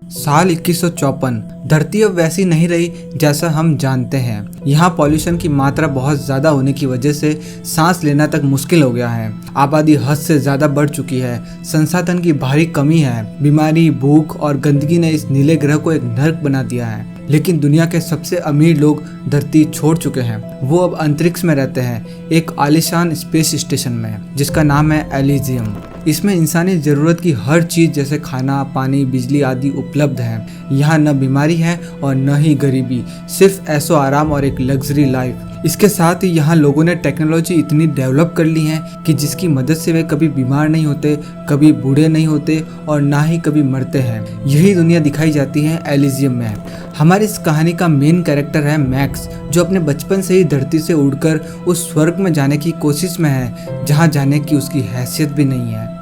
साल 2154। धरती अब वैसी नहीं रही जैसा हम जानते हैं। यहाँ पॉल्यूशन की मात्रा बहुत ज़्यादा होने की वजह से सांस लेना तक मुश्किल हो गया है। आबादी हद से ज़्यादा बढ़ चुकी है। संसाधन की भारी कमी है। बीमारी, भूख और गंदगी ने इस नीले ग्रह को एक नर्क बना दिया है। लेकिन दुनिया के सबसे अमीर लोग धरती छोड़ चुके हैं। वो अब अंतरिक्ष में रहते हैं, एक आलीशान स्पेस स्टेशन में, जिसका नाम है एलिजियम। इसमें इंसानी ज़रूरत की हर चीज़ जैसे खाना, पानी, बिजली आदि उपलब्ध है। यहाँ न बीमारी है और न ही गरीबी, सिर्फ ऐशो आराम और एक लग्जरी लाइफ। इसके साथ ही यहाँ लोगों ने टेक्नोलॉजी इतनी डेवलप कर ली है कि जिसकी मदद से वे कभी बीमार नहीं होते, कभी बूढ़े नहीं होते और ना ही कभी मरते हैं। यही दुनिया दिखाई जाती है एलिजियम में। हमारी इस कहानी का मेन कैरेक्टर है मैक्स, जो अपने बचपन से ही धरती से उड़कर उस स्वर्ग में जाने की कोशिश में है जहाँ जाने की उसकी हैसियत भी नहीं है।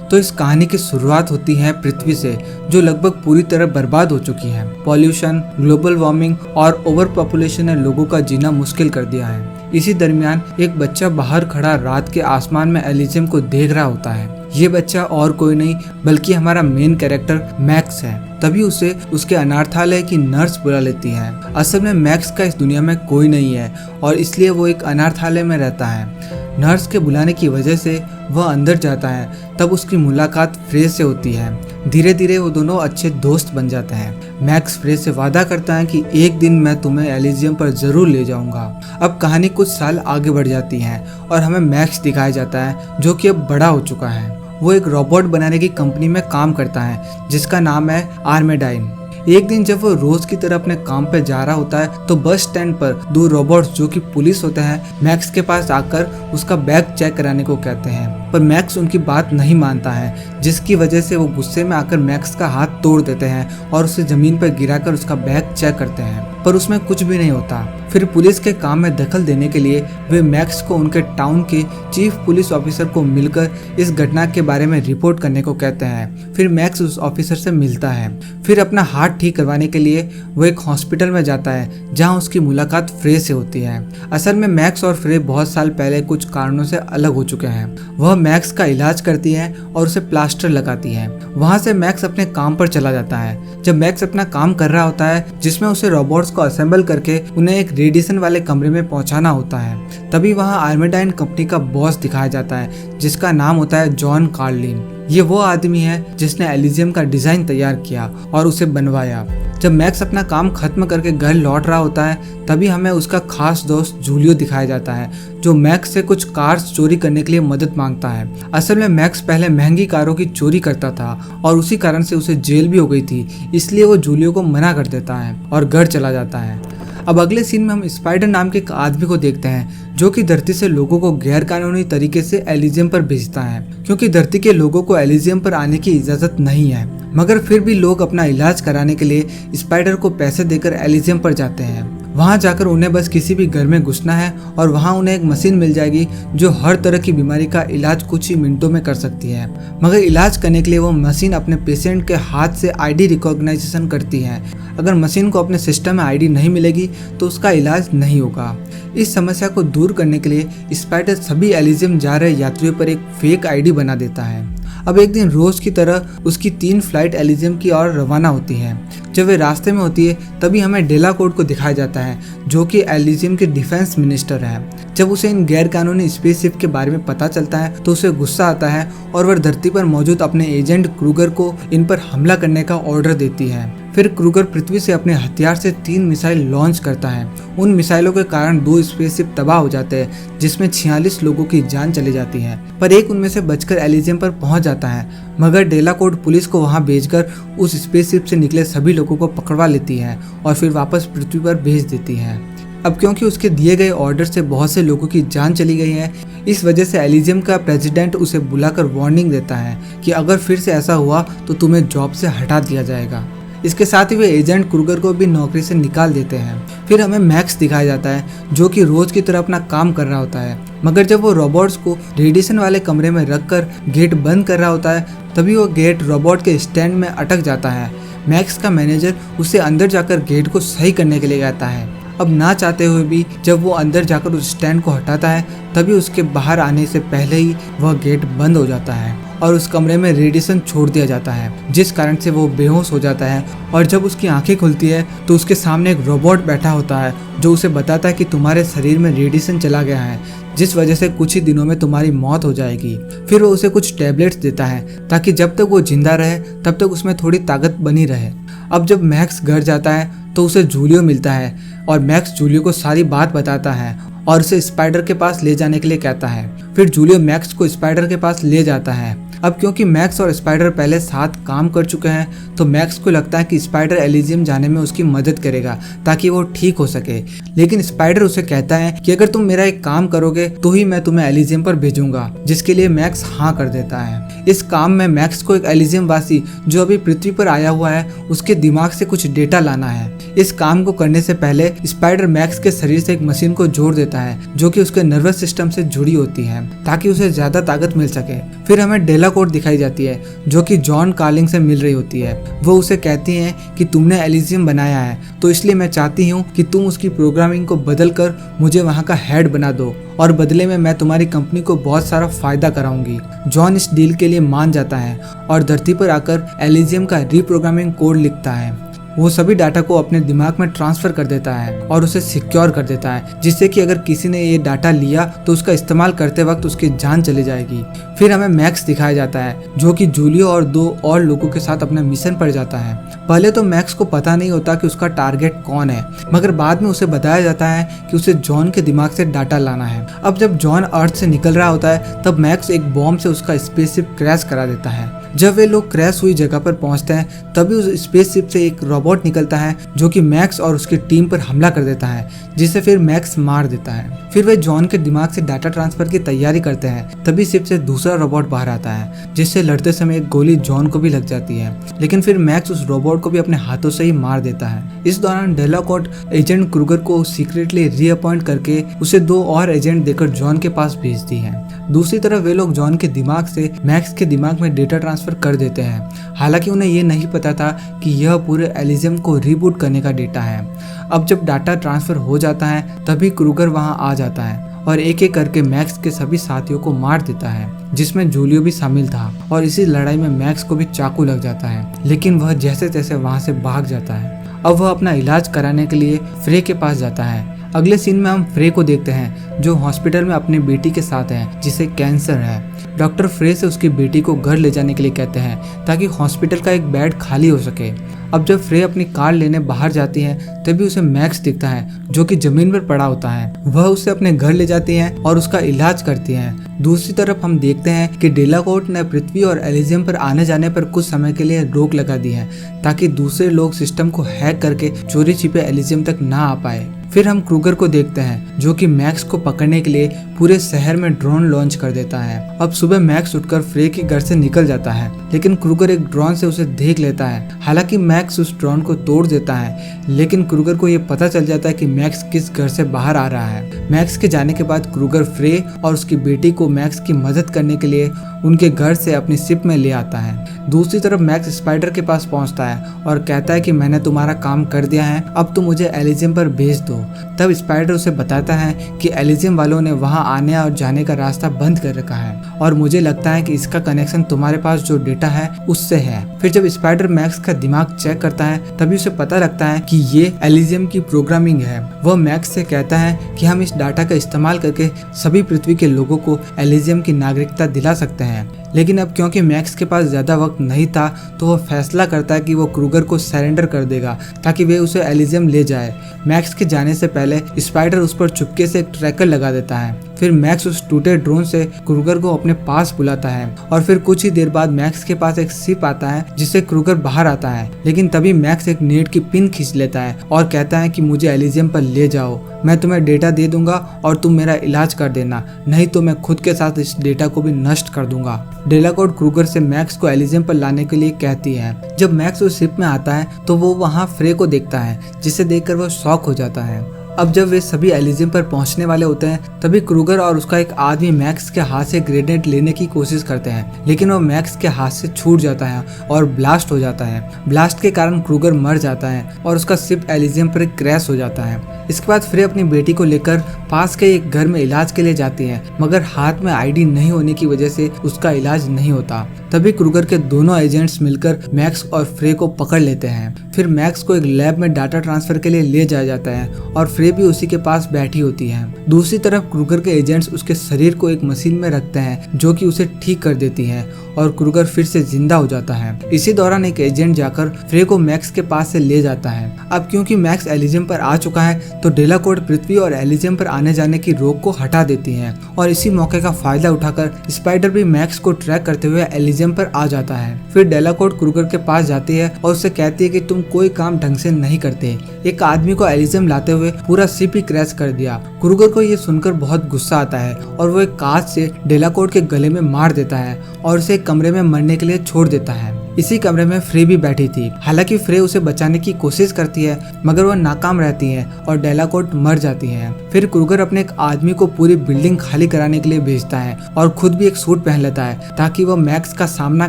तो इस कहानी की शुरुआत होती है पृथ्वी से, जो लगभग पूरी तरह बर्बाद हो चुकी है। पॉल्यूशन, ग्लोबल वार्मिंग और ओवर पॉपुलेशन ने लोगों का जीना मुश्किल कर दिया है। इसी दरमियान एक बच्चा बाहर खड़ा रात के आसमान में एलिजियम को देख रहा होता है। ये बच्चा और कोई नहीं बल्कि हमारा मेन कैरेक्टर मैक्स है। तभी उसे उसके अनाथालय की नर्स बुला लेती है। असल में मैक्स का इस दुनिया में कोई नहीं है और इसलिए वो एक अनाथालय में रहता है। नर्स के बुलाने की वजह से वह अंदर जाता है। तब उसकी मुलाकात फ्रेज से होती है। धीरे धीरे वो दोनों अच्छे दोस्त बन जाते हैं। मैक्स फ्रेज से वादा करता है कि एक दिन मैं तुम्हें एलिजियम पर जरूर ले जाऊंगा। अब कहानी कुछ साल आगे बढ़ जाती है और हमें मैक्स दिखाया जाता है, जो कि अब बड़ा हो चुका है। वो एक रोबोट बनाने की कंपनी में काम करता है जिसका नाम है आर्मेडाइन। एक दिन जब वो रोज की तरह अपने काम पे जा रहा होता है तो बस स्टैंड पर दो रोबोट्स जो कि पुलिस होते हैं मैक्स के पास आकर उसका बैग चेक कराने को कहते हैं। पर मैक्स उनकी बात नहीं मानता है, जिसकी वजह से वो गुस्से में आकर मैक्स का हाथ तोड़ देते हैं और उसे जमीन पर गिराकर उसका बैग चेक करते हैं, पर उसमें कुछ भी नहीं होता। फिर पुलिस के काम में दखल देने के लिए वे मैक्स को उनके टाउन के चीफ पुलिस ऑफिसर को मिलकर इस घटना के बारे में रिपोर्ट करने को कहते हैं। फिर मैक्स उस ऑफिसर से मिलता है। फिर अपना हाथ ठीक करवाने के लिए वो एक हॉस्पिटल में जाता है जहां उसकी मुलाकात फ्रे से होती है। असल में मैक्स और फ्रे बहुत साल पहले कुछ कारणों से अलग हो चुके हैं। वह मैक्स का इलाज करती है और उसे प्लास्टर लगाती है। वहां से मैक्स अपने काम पर चला जाता है। जब मैक्स अपना काम कर रहा होता है जिसमें उसे रोबोट्स को असेंबल करके उन्हें एक रेडिएशन वाले कमरे में पहुंचाना होता है, तभी वहां आर्मेडाइन कंपनी का बॉस दिखाया जाता है जिसका नाम होता है जॉन कार्लिन। ये वो आदमी है जिसने एलिजियम का डिजाइन तैयार किया और उसे बनवाया। जब मैक्स अपना काम खत्म करके घर लौट रहा होता है तभी हमें उसका खास दोस्त जूलियो दिखाया जाता है, जो मैक्स से कुछ कार्स चोरी करने के लिए मदद मांगता है। असल में मैक्स पहले महंगी कारों की चोरी करता था और उसी कारण से उसे जेल भी हो गई थी, इसलिए वो जूलियो को मना कर देता है और घर चला जाता है। अब अगले सीन में हम स्पाइडर नाम के एक आदमी को देखते हैं जो कि धरती से लोगों को गैर कानूनी तरीके से एलिजियम पर भेजता है, क्योंकि धरती के लोगों को एलिजियम पर आने की इजाजत नहीं है। मगर फिर भी लोग अपना इलाज कराने के लिए स्पाइडर को पैसे देकर एलिजियम पर जाते हैं। वहां जाकर उन्हें बस किसी भी घर में घुसना है और वहां उन्हें एक मशीन मिल जाएगी जो हर तरह की बीमारी का इलाज कुछ ही मिनटों में कर सकती है। मगर इलाज करने के लिए वो मशीन अपने पेशेंट के हाथ से आईडी रिकॉग्नाइजेशन करती है। अगर मशीन को अपने सिस्टम में आईडी नहीं मिलेगी तो उसका इलाज नहीं होगा। इस समस्या को दूर करने के लिए स्पाइडर सभी एलिजियम जा रहे यात्रियों पर एक फेक आईडी बना देता है। अब एक दिन रोज की तरह उसकी 3 फ्लाइट एलिजियम की ओर रवाना होती है। जब वे रास्ते में होती है तभी हमें डेलाकोर्ट को दिखाया जाता है, जो कि एलिजियम के डिफेंस मिनिस्टर है। जब उसे इन गैर कानूनी स्पेसशिप के बारे में पता चलता है तो उसे गुस्सा आता है और वह धरती पर मौजूद अपने एजेंट क्रूगर को इन पर हमला करने का ऑर्डर देती है। फिर क्रूगर पृथ्वी से अपने हथियार से 3 मिसाइल लॉन्च करता है। उन मिसाइलों के कारण 2 स्पेसशिप तबाह हो जाते हैं, जिसमें 46 लोगों की जान चली जाती है, पर एक उनमें से बचकर एलिजियम पर पहुंच जाता है। मगर डेलाकोर्ट पुलिस को वहां भेजकर उस स्पेसशिप से निकले सभी लोगों को पकड़वा लेती है और फिर वापस पृथ्वी पर भेज देती है। अब क्योंकि उसके दिए गए ऑर्डर से बहुत से लोगों की जान चली गई है, इस वजह से एलिजियम का प्रेसिडेंट उसे बुलाकर वार्निंग देता है कि अगर फिर से ऐसा हुआ तो तुम्हें जॉब से हटा दिया जाएगा। इसके साथ ही वे एजेंट क्रूगर को भी नौकरी से निकाल देते हैं। फिर हमें मैक्स दिखाया जाता है जो कि रोज की तरह अपना काम कर रहा होता है। मगर जब वो रोबोट्स को रेडिएशन वाले कमरे में रखकर गेट बंद कर रहा होता है तभी वो गेट रोबोट के स्टैंड में अटक जाता है। मैक्स का मैनेजर उसे अंदर जाकर गेट को सही करने के लिए कहता है। अब ना चाहते हुए भी जब वो अंदर जाकर उस स्टैंड को हटाता है तभी उसके बाहर आने से पहले ही वह गेट बंद हो जाता है और उस कमरे में रेडिएशन छोड़ दिया जाता है, जिस कारण से वो बेहोश हो जाता है। और जब उसकी आंखें खुलती है तो उसके सामने एक रोबोट बैठा होता है जो उसे बताता है कि तुम्हारे शरीर में रेडिएशन चला गया है, जिस वजह से कुछ ही दिनों में तुम्हारी मौत हो जाएगी। फिर वो उसे कुछ टैबलेट्स देता है ताकि जब तक वो जिंदा रहे तब तक उसमें थोड़ी ताकत बनी रहे। अब जब मैक्स घर जाता है तो उसे जूलियो मिलता है और मैक्स जूलियो को सारी बात बताता है और उसे स्पाइडर के पास ले जाने के लिए कहता है। फिर जूलियो मैक्स को स्पाइडर के पास ले जाता है। अब क्योंकि मैक्स और स्पाइडर पहले साथ काम कर चुके हैं तो मैक्स को लगता है कि स्पाइडर एलिजियम जाने में उसकी मदद करेगा ताकि वो ठीक हो सके, लेकिन स्पाइडर उसे कहता है कि अगर तुम मेरा एक काम करोगे तो ही मैं तुम्हें एलिजियम पर भेजूंगा, जिसके लिए मैक्स हाँ कर देता है। इस काम में मैक्स को एक एलिजियम वासी जो अभी पृथ्वी पर आया हुआ है उसके दिमाग से कुछ डेटा लाना है। इस काम को करने से पहले स्पाइडर मैक्स के शरीर से एक मशीन को जोड़ देता है जो कि उसके नर्वस सिस्टम से जुड़ी होती है ताकि उसे ज्यादा ताकत मिल सके। फिर हमें डेलाकोर्ट दिखाई जाती है जो कि जॉन कार्लिंग से मिल रही होती है। वो उसे कहती है कि तुमने एलिजियम बनाया है तो इसलिए मैं चाहती हूँ कि तुम उसकी प्रोग्रामिंग को बदल कर मुझे वहाँ का हेड बना दो और बदले में मैं तुम्हारी कंपनी को बहुत सारा फायदा कराऊंगी। जॉन इस डील के लिए मान जाता है और धरती पर आकर एलिजियम का रीप्रोग्रामिंग कोड लिखता है। वो सभी डाटा को अपने दिमाग में ट्रांसफर कर देता है और उसे सिक्योर कर देता है, जिससे कि अगर किसी ने ये डाटा लिया तो उसका इस्तेमाल करते वक्त उसकी जान चली जाएगी। फिर हमें मैक्स दिखाया जाता है जो कि जूलियो और 2 और लोगों के साथ अपने मिशन पर जाता है। पहले तो मैक्स को पता नहीं होता कि उसका टारगेट कौन है, मगर बाद में उसे बताया जाता है कि उसे जॉन के दिमाग से डाटा लाना है। अब जब जॉन अर्थ से निकल रहा होता है तब मैक्स एक बॉम्ब से उसका स्पेसशिप क्रैश करा देता है। जब वे लोग क्रैश हुई जगह पर पहुंचते हैं तभी उस स्पेसशिप से एक रोबोट निकलता है जो कि मैक्स और उसकी टीम पर हमला कर देता है, जिसे फिर मैक्स मार देता है। फिर वे जॉन के दिमाग से डाटा ट्रांसफर की तैयारी करते हैं, तभी शिप से दूसरा रोबोट बाहर आता है जिससे लड़ते समय एक गोली जॉन को भी लग जाती है, लेकिन फिर मैक्स उस रोबोट को भी अपने हाथों से ही मार देता है। इस दौरान डेलाकोर्ट एजेंट क्रूगर को सीक्रेटली रीअपॉइंट करके उसे 2 और एजेंट देकर जॉन के पास भेजती है। दूसरी तरफ वे लोग जॉन के दिमाग से मैक्स के दिमाग में डेटा ट्रांसफर कर देते हैं, हालांकि उन्हें ये नहीं पता था कि यह पूरे एलिजियम को रीबूट करने का डेटा है। अब जब डाटा ट्रांसफर हो जाता है तभी क्रूगर वहां आ जाता है और एक एक करके मैक्स के सभी साथियों को मार देता है, जिसमें जूलियो भी शामिल था। और इसी लड़ाई में मैक्स को भी चाकू लग जाता है, लेकिन वह जैसे तैसे वहां से भाग जाता है। अब वह अपना इलाज कराने के लिए फ्रे के पास जाता है। अगले सीन में हम फ्रे को देखते हैं जो हॉस्पिटल में अपनी बेटी के साथ है जिसे कैंसर है। डॉक्टर फ्रे से उसकी बेटी को घर ले जाने के लिए कहते हैं ताकि हॉस्पिटल का एक बेड खाली हो सके। अब जब फ्रे अपनी कार लेने बाहर जाती है तभी उसे मैक्स दिखता है जो कि जमीन पर पड़ा होता है। वह उसे अपने घर ले जाती है और उसका इलाज करती है। दूसरी तरफ हम देखते हैं कि डेलाकोर्ट ने पृथ्वी और एलिजियम पर आने जाने पर कुछ समय के लिए रोक लगा दी है ताकि दूसरे लोग सिस्टम को हैक करके चोरी छिपे एलिजियम तक ना आ पाए। फिर हम क्रूगर को देखते हैं जो कि मैक्स को पकड़ने के लिए पूरे शहर में ड्रोन लॉन्च कर देता है। अब सुबह मैक्स उठकर फ्रे के घर से निकल जाता है, लेकिन क्रूगर एक ड्रोन से उसे देख लेता है। हालांकि मैक्स उस ड्रोन को तोड़ देता है, लेकिन क्रूगर को ये पता चल जाता है कि मैक्स किस घर से बाहर आ रहा है। मैक्स के जाने के बाद क्रूगर फ्रे और उसकी बेटी को मैक्स की मदद करने के लिए उनके घर से अपनी शिप में ले आता है। दूसरी तरफ मैक्स स्पाइडर के पास पहुंचता है और कहता है कि मैंने तुम्हारा काम कर दिया है, अब तुम मुझे एलिजियम पर भेज दो। तब स्पाइडर उसे बताता है कि एलिजियम वालों ने वहां आने और जाने का रास्ता बंद कर रखा है और मुझे लगता है कि इसका कनेक्शन तुम्हारे पास जो डेटा है उससे है। फिर जब स्पाइडर मैक्स का दिमाग चेक करता है तभी उसे पता लगता है कि ये एलिजियम की प्रोग्रामिंग है। वह मैक्स से कहता है कि हम इस डाटा का इस्तेमाल करके सभी पृथ्वी के लोगों को एलिजियम की नागरिकता दिला सकते हैं। लेकिन अब क्योंकि मैक्स के पास ज्यादा वक्त नहीं था तो वह फैसला करता है कि वो क्रूगर को सरेंडर कर देगा ताकि वे उसे एलिजियम ले जाए। मैक्स के जाने से पहले स्पाइडर उस पर चुपके से एक ट्रैकर लगा देता है। फिर मैक्स उस टूटे ड्रोन से क्रूगर को अपने पास बुलाता है और फिर कुछ ही देर बाद मैक्स के पास एक शिप आता है जिससे क्रूगर बाहर आता है, लेकिन तभी मैक्स एक नेट की पिन खींच लेता है और कहता है कि मुझे एलिजियम पर ले जाओ, मैं तुम्हें डेटा दे दूंगा और तुम मेरा इलाज कर देना, नहीं तो मैं खुद के साथ इस डेटा को भी नष्ट कर दूंगा। डेलाकोर्ट क्रूगर से मैक्स को एलिजियम पर लाने के लिए कहती है। जब मैक्स उस शिप में आता है तो वो वहाँ फ्रे को देखता है जिसे देखकर वो शॉक हो जाता है अब जब वे सभी एलिजियम पर पहुंचने वाले होते हैं तभी क्रूगर और उसका एक आदमी मैक्स के हाथ से ग्रेनेड लेने की कोशिश करते हैं, लेकिन वो मैक्स के हाथ से छूट जाता है और ब्लास्ट हो जाता है। ब्लास्ट के कारण क्रूगर मर जाता है और उसका शिप एलिजियम पर क्रैश हो जाता है। इसके बाद फ्रे अपनी बेटी को लेकर पास के एक घर में इलाज के लिए जाती है, मगर हाथ में आईडी नहीं होने की वजह से उसका इलाज नहीं होता। तभी क्रूगर के दोनों एजेंट्स मिलकर मैक्स और फ्रे को पकड़ लेते हैं। फिर मैक्स को एक लैब में डाटा ट्रांसफर के लिए ले जाया जाता है और फ्रे भी उसी के पास बैठी होती है। दूसरी तरफ क्रूगर के एजेंट्स उसके शरीर को एक मशीन में रखते हैं जो कि उसे ठीक कर देती है और क्रूगर फिर से जिंदा हो जाता है। इसी दौरान एक एजेंट जाकर फ्रे को मैक्स के पास से ले जाता है। अब क्योंकि मैक्स एलिजियम पर आ चुका है तो डेलाकोर्ट पृथ्वी और एलिजियम पर आने जाने की रोक को हटा देती है और इसी मौके का फायदा उठाकर स्पाइडर भी मैक्स को ट्रैक करते हुए एलिजियम पर आ जाता है। फिर डेलाकोर्ट क्रूगर के पास जाती है और उससे कहती है कि तुम कोई काम ढंग से नहीं करते, एक आदमी को एलिजियम लाते हुए पूरा शिप ही क्रैश कर दिया। क्रूगर को ये सुनकर बहुत गुस्सा आता है और वो एक कांच से डेलाकोर्ट के गले में मार देता है और उसे कमरे में मरने के लिए छोड़ देता है। इसी कमरे में फ्रे भी बैठी थी। हालांकि फ्रे उसे बचाने की कोशिश करती है मगर वो नाकाम रहती है और डेलाकोर्ट मर जाती है। फिर क्रूगर अपने एक आदमी को पूरी बिल्डिंग खाली कराने के लिए भेजता है और खुद भी एक सूट पहन लेता है ताकि वो मैक्स का सामना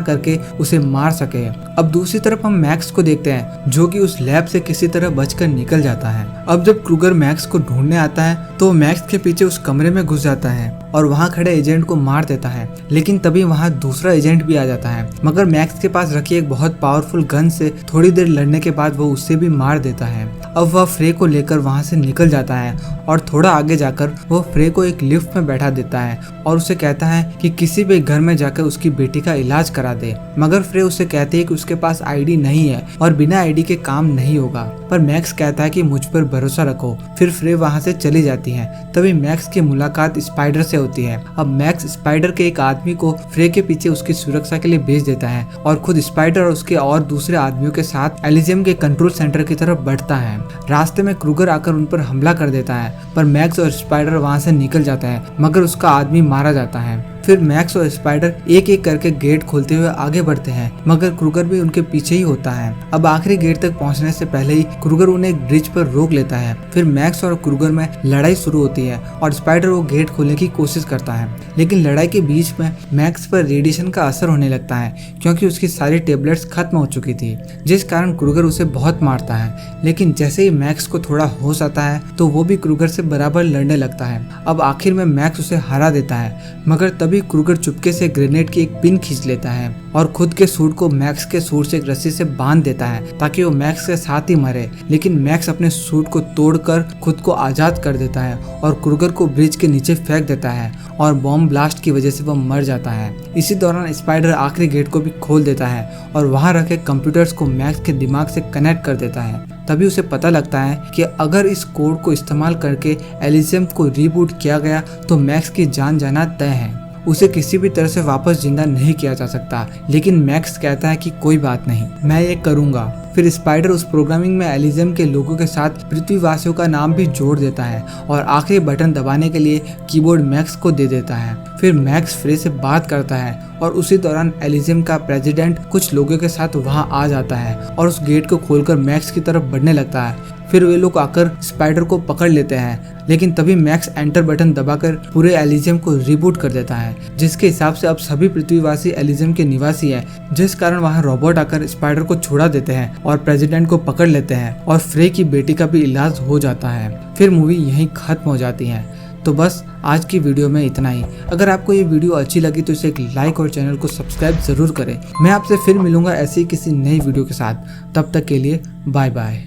करके उसे मार सके। अब दूसरी तरफ हम मैक्स को देखते हैं जो कि उस लैब से किसी तरह बचकर निकल जाता है। अब जब क्रूगर मैक्स को ढूंढने आता है तो मैक्स के पीछे उस कमरे में घुस जाता है और वहाँ खड़े एजेंट को मार देता है, लेकिन तभी वहाँ दूसरा एजेंट भी आ जाता है मगर मैक्स के पास रखी एक बहुत पावरफुल गन से थोड़ी देर लड़ने के बाद वो उससे भी मार देता है। अब वह फ्रे को लेकर वहाँ से निकल जाता है और थोड़ा आगे जाकर वो फ्रे को एक लिफ्ट में बैठा देता है और उसे कहता है कि किसी भी घर में जाकर उसकी बेटी का इलाज करा दे। मगर फ्रे उससे कहती है कि उसके पास आईडी नहीं है और बिना आईडी के काम नहीं होगा, पर मैक्स कहता है कि मुझ पर भरोसा रखो। फिर फ्रे वहाँ से चली जाती है। तभी मैक्स की मुलाकात स्पाइडर से होती है। अब मैक्स स्पाइडर के एक आदमी को फ्रे के पीछे उसकी सुरक्षा के लिए भेज देता है और खुद स्पाइडर और उसके और दूसरे आदमियों के साथ एलिजियम के कंट्रोल सेंटर की तरफ बढ़ता है। रास्ते में क्रूगर आकर उन पर हमला कर देता है, पर मैक्स और स्पाइडर वहां से निकल जाता है मगर उसका आदमी मारा जाता है। फिर मैक्स और स्पाइडर एक एक करके गेट खोलते हुए आगे बढ़ते हैं मगर क्रूगर भी उनके पीछे ही होता है। अब आखिरी गेट तक पहुंचने से पहले ही क्रूगर उन्हें एक ब्रिज पर रोक लेता है। फिर मैक्स और क्रूगर में लड़ाई शुरू होती है और स्पाइडर वो गेट खोलने की कोशिश करता है, लेकिन लड़ाई के बीच में मैक्स पर रेडिएशन का असर होने लगता है क्योंकि उसकी सारी टेबलेट्स खत्म हो चुकी थी, जिस कारण क्रूगर उसे बहुत मारता है। लेकिन जैसे ही मैक्स को थोड़ा होश आता है तो वो भी क्रूगर से बराबर लड़ने लगता है। अब आखिर में मैक्स उसे हरा देता है मगर तभी क्रूगर चुपके से ग्रेनेड की एक पिन खींच लेता है और खुद के सूट को मैक्स के सूट से एक रस्सी से बांध देता है ताकि वो मैक्स के साथ ही मरे। लेकिन मैक्स अपने सूट को तोड़कर खुद को आजाद कर देता है और क्रूगर को ब्रिज के नीचे फेंक देता है और बॉम्ब ब्लास्ट की वजह से वह मर जाता है। इसी दौरान स्पाइडर आखिरी गेट को भी खोल देता है और वहां रखे कंप्यूटर्स को मैक्स के दिमाग से कनेक्ट कर देता है। तभी उसे पता लगता है कि अगर इस कोड को इस्तेमाल करके एलिजियम को रीबूट किया गया तो मैक्स की जान जाना तय है। उसे किसी भी तरह से वापस जिंदा नहीं किया जा सकता, लेकिन मैक्स कहता है कि कोई बात नहीं, मैं ये करूंगा। फिर स्पाइडर उस प्रोग्रामिंग में एलिजियम के लोगों के साथ पृथ्वीवासियों का नाम भी जोड़ देता है और आखिरी बटन दबाने के लिए कीबोर्ड मैक्स को दे देता है। फिर मैक्स फ्रे से बात करता है और उसी दौरान एलिजियम का प्रेसिडेंट कुछ लोगों के साथ वहां आ जाता है और उस गेट को खोलकर मैक्स की तरफ बढ़ने लगता है। फिर वे लोग आकर स्पाइडर को पकड़ लेते हैं, लेकिन तभी मैक्स एंटर बटन दबाकर पूरे एलिजियम को रिबूट कर देता है, जिसके हिसाब से अब सभी पृथ्वीवासी एलिजियम के निवासी हैं, जिस कारण वहां रोबोट आकर स्पाइडर को छुड़ा देते हैं और प्रेसिडेंट को पकड़ लेते हैं और फ्रे की बेटी का भी इलाज हो जाता है। फिर मूवी यहीं खत्म हो जाती है। तो बस आज की वीडियो में इतना ही। अगर आपको ये वीडियो अच्छी लगी तो इसे एक लाइक और चैनल को सब्सक्राइब जरूर करें। मैं आपसे फिर मिलूंगा ऐसी किसी नई वीडियो के साथ। तब तक के लिए बाय बाय।